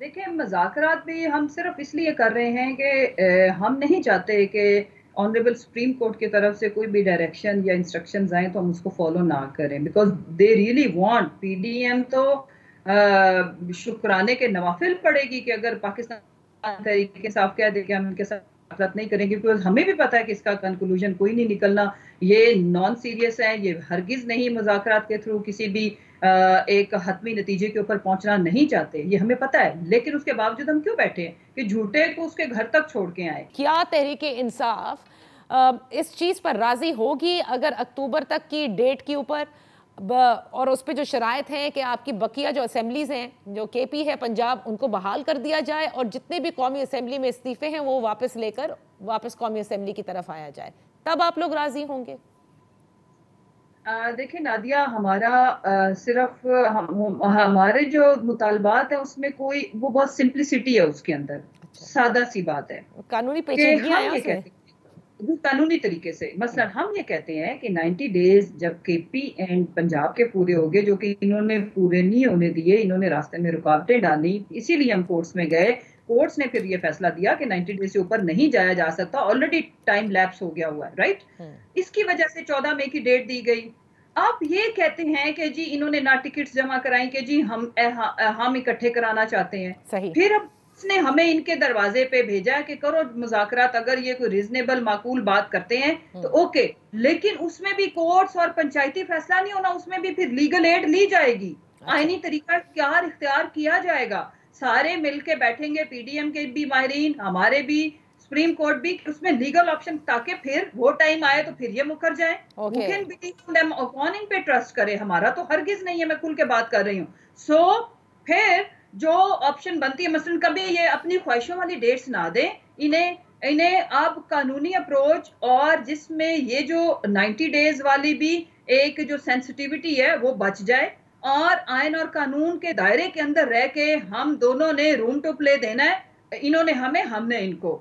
देखिए, मुज़ाकरात भी हम सिर्फ इसलिए कर रहे हैं कि हम नहीं चाहते कि ऑनरेबल सुप्रीम कोर्ट की तरफ से कोई भी डायरेक्शन या इंस्ट्रक्शंस आए तो हम उसको फॉलो ना करें, because they really want PDM तो शुक्राने के नवाफिल पड़ेगी कि अगर पाकिस्तान तरीके से आप कह दें कि हम इनके साथ मुज़ाकरात नहीं करेंगे, बिकॉज हमें भी पता है कि इसका कंक्लूजन कोई नहीं निकलना। ये नॉन सीरियस है, ये हरगिज नहीं मुज़ाकरात के थ्रू किसी भी एक हतमी नतीजे के ऊपर पहुंचना नहीं चाहते, ये हमें पता है। लेकिन उसके बावजूद हम क्यों बैठे हैं कि झूठे को उसके घर तक छोड़ के आए। क्या तहरीक इंसाफ इस चीज पर राजी होगी अगर अक्टूबर तक की डेट के ऊपर और उस पर जो शराइत हैं कि आपकी बकिया जो असेंबलीज हैं, जो केपी है पंजाब, उनको बहाल कर दिया जाए और जितने भी कौमी असेंबली में इस्तीफे हैं वो वापस लेकर वापस कौमी असेंबली की तरफ आया जाए, तब आप लोग राजी होंगे? देखिए नादिया, हमारा सिर्फ हमारे जो मुतालबात है उसमें कोई वो बहुत सिंप्लिसिटी है उसके अंदर। अच्छा, सादा सी बात है कानूनी कि पेचीदगियां हैं हम ये उसमें। कहते हैं वो कानूनी तरीके से, मसलन हम ये कहते हैं कि 90 डेज जब केपी एंड पंजाब के पूरे हो गए, जो कि इन्होंने पूरे नहीं होने दिए, इन्होंने रास्ते में रुकावटें डाली, इसीलिए हम कोर्ट्स में गए। कोर्ट्स ने फिर ये फैसला दिया कि 90 डेज से ऊपर नहीं जाया जा सकता, ऑलरेडी टाइम लैप्स हो गया हुआ है, राइट। इसकी वजह से 14 मई की डेट दी गई। आप ये कहते हैं कि जी इन्होंने ना टिकट्स जमा कराई कि जी हम इकट्ठे कराना चाहते हैं। सही। फिर अब उसने हमें इनके दरवाजे पे भेजा है कि करो मुज़ाकरात, अगर ये कोई रीजनेबल माकूल बात करते हैं तो ओके। लेकिन उसमें भी कोर्ट्स और पंचायती फैसला नहीं होना, उसमें भी फिर लीगल एड ली जाएगी, अच्छा। आईनी तरीका इख्तियार इख्तियार किया जाएगा। सारे मिलके बैठेंगे, पीडीएम के भी माहिरीन, हमारे भी, सुप्रीम कोर्ट भी, उसमें लीगल ऑप्शन, ताकि फिर वो टाइम आए तो फिर ये मुकर जाए। ओके। कैन बिलीव देम, कौन इन पे ट्रस्ट करे? हमारा तो हरगिज नहीं है, मैं खुल के बात कर रही हूँ। सो फिर जो ऑप्शन बनती है, मसलन कभी ये अपनी ख्वाहिशों वाली डेट्स ना दें, इन्हें इन्हें आप कानूनी अप्रोच, और जिसमें ये जो 90 डेज वाली भी एक जो सेंसिटिविटी है वो बच जाए, और आयन और कानून के दायरे के अंदर रह के हम दोनों ने रूम टू प्ले देना है। इन्होंने हमें, हमने इनको।